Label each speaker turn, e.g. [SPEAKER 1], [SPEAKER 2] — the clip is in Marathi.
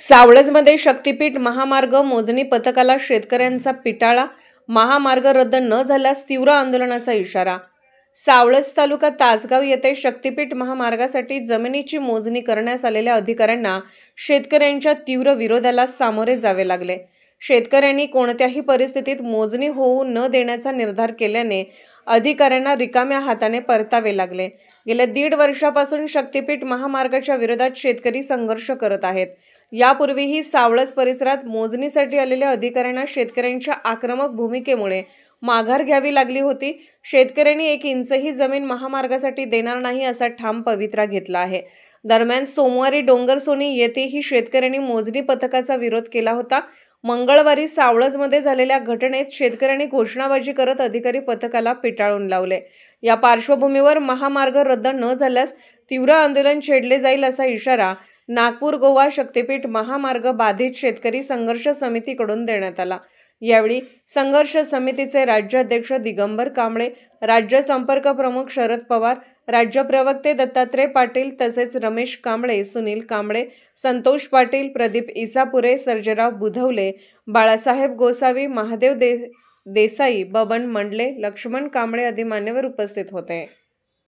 [SPEAKER 1] सावळजमध्ये शक्तीपीठ महामार्ग मोजणी पथकाला शेतकऱ्यांचा पिटाळा, महामार्ग रद्द न झाल्यास तीव्र आंदोलनाचा इशारा। सावळज तालुका तासगाव येथे शक्तीपीठ महामार्गासाठी जमिनीची मोजणी करण्यास आलेल्या अधिकाऱ्यांना शेतकऱ्यांच्या तीव्र विरोधाला सामोरे जावे लागले। शेतकऱ्यांनी कोणत्याही परिस्थितीत मोजणी होऊ न देण्याचा निर्धार केल्याने अधिकाऱ्यांना रिकाम्या हाताने परतावे लागले। गेल्या 1.5 वर्षापासून शक्तीपीठ महामार्गाच्या विरोधात शेतकरी संघर्ष करत आहेत। यापूर्वीही सावळज परिसरात मोजणीसाठी आलेल्या अधिकाऱ्यांना शेतकऱ्यांच्या आक्रमक भूमिकेमुळे माघार घ्यावी लागली होती। शेतकऱ्यांनी 1 इंचही जमीन महामार्गासाठी देणार नाही असा ठाम पवित्रा घेतला आहे। दरम्यान सोमवारी डोंगरसोनी येथेही शेतकऱ्यांनी मोजणी पथकाचा विरोध केला होता। मंगळवारी सावळजमध्ये झालेल्या घटनेत शेतकऱ्यांनी घोषणाबाजी करत अधिकारी पथकाला पिटाळून लावले। या पार्श्वभूमीवर महामार्ग रद्द न झाल्यास तीव्र आंदोलन छेडले जाईल असा इशारा नागपूर गोवा शक्तीपीठ महामार्ग बाधित शेतकरी संघर्ष समितीकडून देण्यात आला। यावेळी संघर्ष समितीचे राज्याध्यक्ष दिगंबर कांबळे, राज्य संपर्क प्रमुख शरद पवार, राज्य प्रवक्ते दत्तात्रय पाटील तसेच रमेश कांबळे, सुनील कांबळे, संतोष पाटील, प्रदीप इसापुरे, सर्जेराव बुधवले, बाळासाहेब गोसावी, महादेव देसाई, बबन मंडले, लक्ष्मण कांबळे आदी मान्यवर उपस्थित होते।